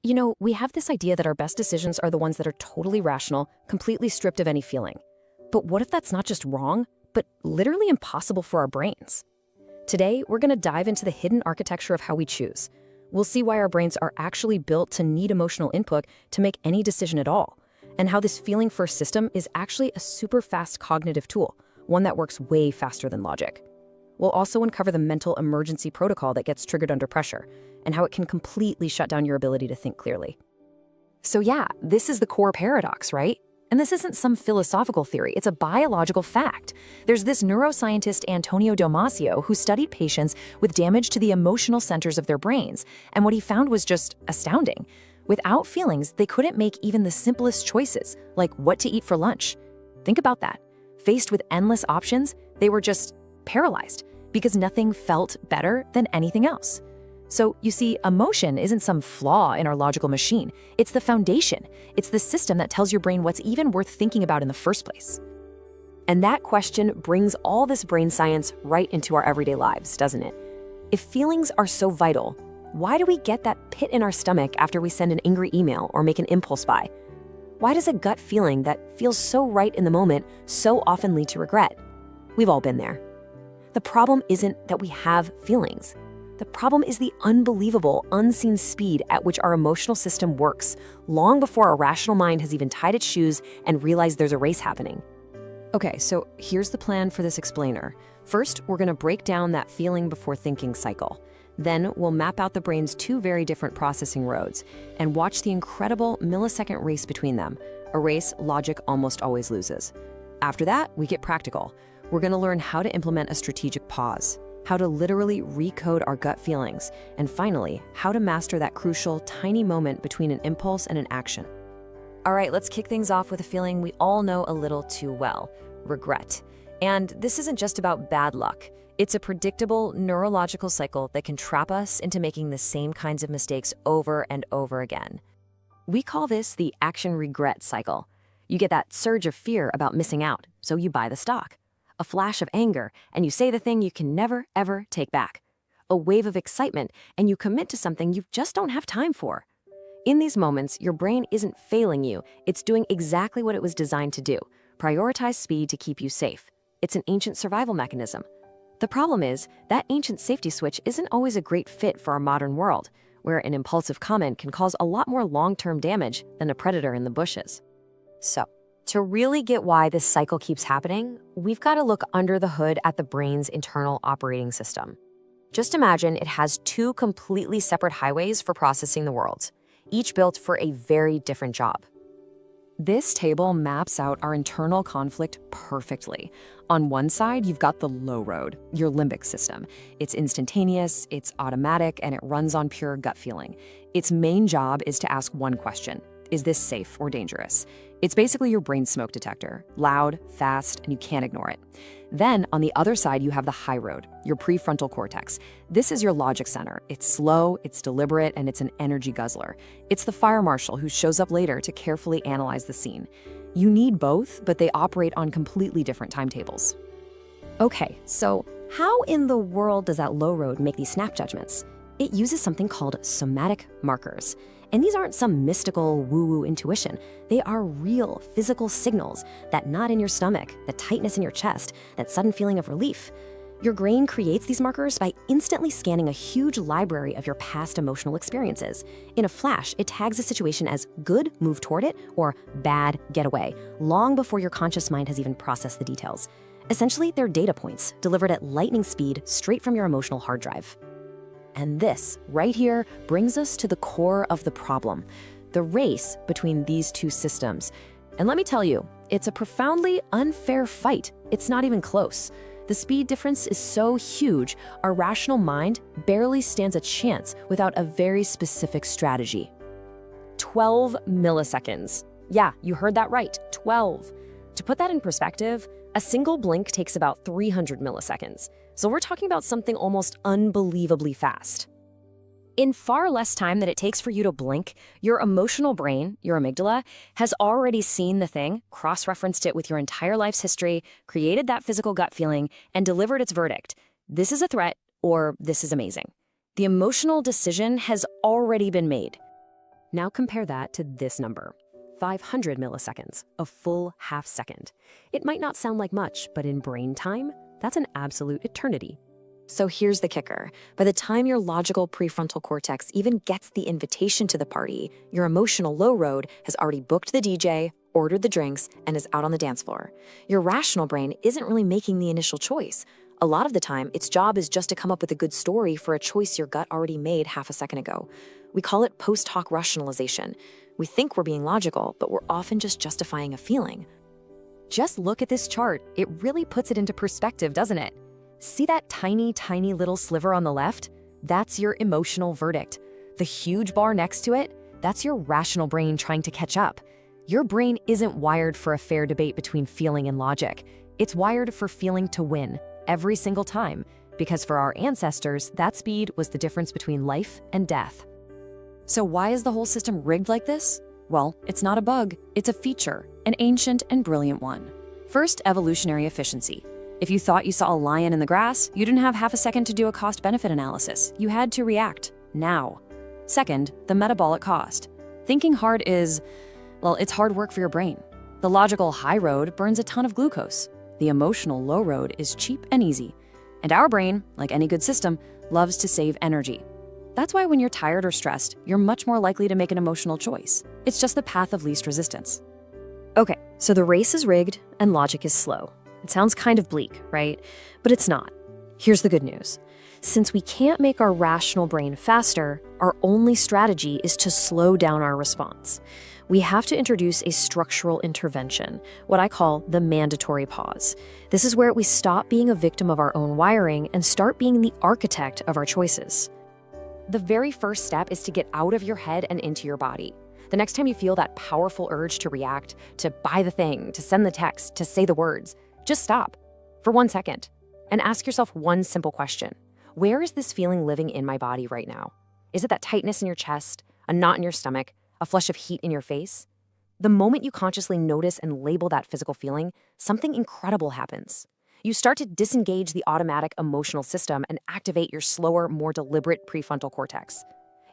You know, we have this idea that our best decisions are the ones that are totally rational, completely stripped of any feeling. But what if that's not just wrong, but literally impossible for our brains? Today, we're going to dive into the hidden architecture of how we choose. We'll see why our brains are actually built to need emotional input to make any decision at all, and how this feeling-first system is actually a super fast cognitive tool, one that works way faster than logic. We'll also uncover the mental emergency protocol that gets triggered under pressure, and how it can completely shut down your ability to think clearly. So yeah, this is the core paradox, right? And this isn't some philosophical theory, it's a biological fact. There's this neuroscientist Antonio Damasio who studied patients with damage to the emotional centers of their brains, and what he found was just astounding. Without feelings, they couldn't make even the simplest choices, like what to eat for lunch. Think about that. Faced with endless options, they were just paralyzed because nothing felt better than anything else. So you see, emotion isn't some flaw in our logical machine. It's the foundation. It's the system that tells your brain what's even worth thinking about in the first place. And that question brings all this brain science right into our everyday lives, doesn't it? If feelings are so vital, why do we get that pit in our stomach after we send an angry email or make an impulse buy? Why does a gut feeling that feels so right in the moment so often lead to regret? We've all been there. The problem isn't that we have feelings. The problem is the unbelievable, unseen speed at which our emotional system works, long before our rational mind has even tied its shoes and realized there's a race happening. Okay, so here's the plan for this explainer. First, we're going to break down that feeling before thinking cycle. Then we'll map out the brain's two very different processing roads and watch the incredible millisecond race between them, a race logic almost always loses. After that, we get practical. We're going to learn how to implement a strategic pause, how to literally recode our gut feelings, and finally, how to master that crucial, tiny moment between an impulse and an action. All right, let's kick things off with a feeling we all know a little too well: regret. And this isn't just about bad luck. It's a predictable neurological cycle that can trap us into making the same kinds of mistakes over and over again. We call this the action regret cycle. You get that surge of fear about missing out, so you buy the stock. A flash of anger, and you say the thing you can never, ever take back. A wave of excitement, and you commit to something you just don't have time for. In these moments, your brain isn't failing you. It's doing exactly what it was designed to do: prioritize speed to keep you safe. It's an ancient survival mechanism. The problem is, that ancient safety switch isn't always a great fit for our modern world, where an impulsive comment can cause a lot more long-term damage than a predator in the bushes. So, to really get why this cycle keeps happening, we've got to look under the hood at the brain's internal operating system. Just imagine it has two completely separate highways for processing the world, each built for a very different job. This table maps out our internal conflict perfectly. On one side, you've got the low road, your limbic system. It's instantaneous, it's automatic, and it runs on pure gut feeling. Its main job is to ask one question: is this safe or dangerous? It's basically your brain's smoke detector, loud, fast, and you can't ignore it. Then, on the other side, you have the high road, your prefrontal cortex. This is your logic center. It's slow, it's deliberate, and it's an energy guzzler. It's the fire marshal who shows up later to carefully analyze the scene. You need both, but they operate on completely different timetables. Okay, so how in the world does that low road make these snap judgments? It uses something called somatic markers. And these aren't some mystical woo-woo intuition. They are real physical signals: that knot in your stomach, the tightness in your chest, that sudden feeling of relief. Your brain creates these markers by instantly scanning a huge library of your past emotional experiences. In a flash, it tags a situation as good, move toward it, or bad, get away, long before your conscious mind has even processed the details. Essentially, they're data points delivered at lightning speed straight from your emotional hard drive. And this, right here, brings us to the core of the problem: the race between these two systems. And let me tell you, it's a profoundly unfair fight. It's not even close. The speed difference is so huge, our rational mind barely stands a chance without a very specific strategy. 12 milliseconds. Yeah, you heard that right, 12. To put that in perspective, a single blink takes about 300 milliseconds. So we're talking about something almost unbelievably fast. In far less time than it takes for you to blink, your emotional brain, your amygdala, has already seen the thing, cross-referenced it with your entire life's history, created that physical gut feeling, and delivered its verdict: this is a threat, or this is amazing. The emotional decision has already been made. Now compare that to this number, 500 milliseconds, a full half second. It might not sound like much, but in brain time, that's an absolute eternity. So here's the kicker. By the time your logical prefrontal cortex even gets the invitation to the party, your emotional low road has already booked the DJ, ordered the drinks, and is out on the dance floor. Your rational brain isn't really making the initial choice. A lot of the time, its job is just to come up with a good story for a choice your gut already made half a second ago. We call it post hoc rationalization. We think we're being logical, but we're often just justifying a feeling. Just look at this chart. It really puts it into perspective, doesn't it? See that tiny, tiny little sliver on the left? That's your emotional verdict. The huge bar next to it, that's your rational brain trying to catch up. Your brain isn't wired for a fair debate between feeling and logic. It's wired for feeling to win every single time, because for our ancestors, that speed was the difference between life and death. So why is the whole system rigged like this? Well, it's not a bug, it's a feature, an ancient and brilliant one. First, evolutionary efficiency. If you thought you saw a lion in the grass, you didn't have half a second to do a cost-benefit analysis. You had to react, now. Second, the metabolic cost. Thinking hard is, well, it's hard work for your brain. The logical high road burns a ton of glucose. The emotional low road is cheap and easy. And our brain, like any good system, loves to save energy. That's why when you're tired or stressed, you're much more likely to make an emotional choice. It's just the path of least resistance. Okay, so the race is rigged and logic is slow. It sounds kind of bleak, right? But it's not. Here's the good news. Since we can't make our rational brain faster, our only strategy is to slow down our response. We have to introduce a structural intervention, what I call the mandatory pause. This is where we stop being a victim of our own wiring and start being the architect of our choices. The very first step is to get out of your head and into your body. The next time you feel that powerful urge to react, to buy the thing, to send the text, to say the words, just stop for 1 second and ask yourself one simple question. Where is this feeling living in my body right now? Is it that tightness in your chest, a knot in your stomach, a flush of heat in your face? The moment you consciously notice and label that physical feeling, something incredible happens. You start to disengage the automatic emotional system and activate your slower, more deliberate prefrontal cortex.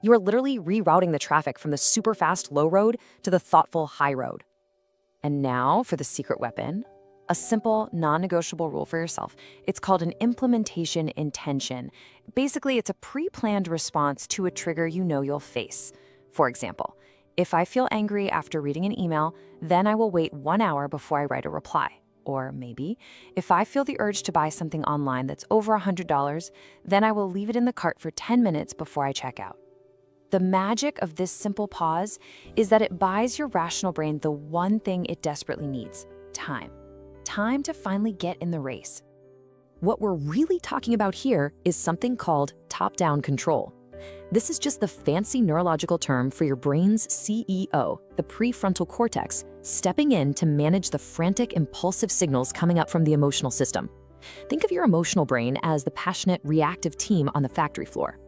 You are literally rerouting the traffic from the super fast low road to the thoughtful high road. And now for the secret weapon. A simple, non-negotiable rule for yourself. It's called an implementation intention. Basically, it's a pre-planned response to a trigger you know you'll face. For example, if I feel angry after reading an email, then I will wait 1 hour before I write a reply. Or maybe, if I feel the urge to buy something online that's over $100, then I will leave it in the cart for 10 minutes before I check out. The magic of this simple pause is that it buys your rational brain the one thing it desperately needs: time. Time to finally get in the race. What we're really talking about here is something called top-down control. This is just the fancy neurological term for your brain's CEO, the prefrontal cortex, stepping in to manage the frantic, impulsive signals coming up from the emotional system. Think of your emotional brain as the passionate, reactive team on the factory floor.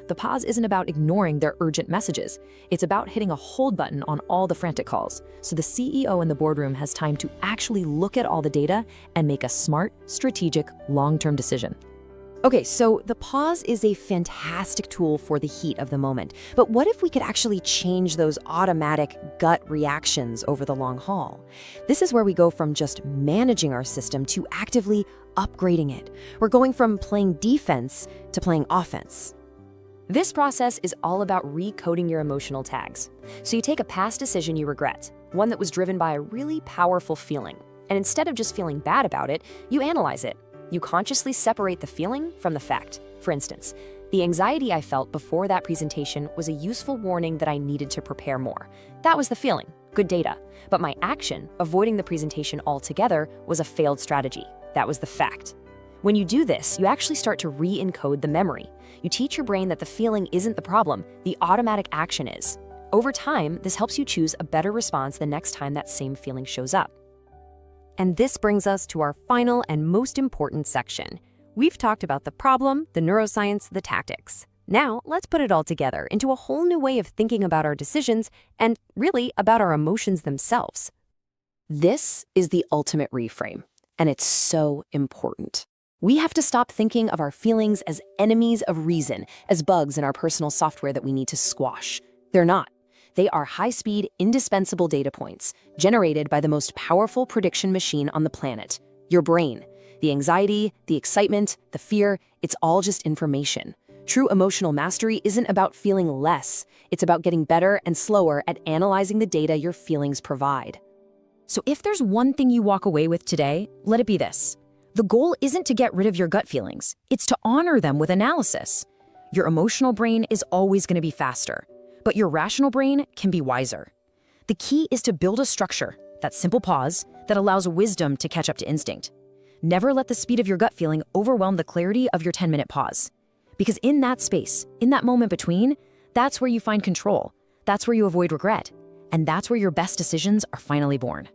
The pause isn't about ignoring their urgent messages. It's about hitting a hold button on all the frantic calls, so the CEO in the boardroom has time to actually look at all the data and make a smart, strategic, long-term decision. Okay, so the pause is a fantastic tool for the heat of the moment. But what if we could actually change those automatic gut reactions over the long haul? This is where we go from just managing our system to actively upgrading it. We're going from playing defense to playing offense. This process is all about recoding your emotional tags. So you take a past decision you regret, one that was driven by a really powerful feeling, and instead of just feeling bad about it, you analyze it. You consciously separate the feeling from the fact. For instance, the anxiety I felt before that presentation was a useful warning that I needed to prepare more. That was the feeling, good data. But my action, avoiding the presentation altogether, was a failed strategy. That was the fact. When you do this, you actually start to re-encode the memory. You teach your brain that the feeling isn't the problem, the automatic action is. Over time, this helps you choose a better response the next time that same feeling shows up. And this brings us to our final and most important section. We've talked about the problem, the neuroscience, the tactics. Now, let's put it all together into a whole new way of thinking about our decisions and really about our emotions themselves. This is the ultimate reframe, and it's so important. We have to stop thinking of our feelings as enemies of reason, as bugs in our personal software that we need to squash. They're not. They are high-speed, indispensable data points generated by the most powerful prediction machine on the planet, your brain. The anxiety, the excitement, the fear, it's all just information. True emotional mastery isn't about feeling less. It's about getting better and slower at analyzing the data your feelings provide. So if there's one thing you walk away with today, let it be this. The goal isn't to get rid of your gut feelings. It's to honor them with analysis. Your emotional brain is always going to be faster, but your rational brain can be wiser. The key is to build a structure, that simple pause, that allows wisdom to catch up to instinct. Never let the speed of your gut feeling overwhelm the clarity of your 10-minute pause. Because in that space, in that moment between, that's where you find control, that's where you avoid regret, and that's where your best decisions are finally born.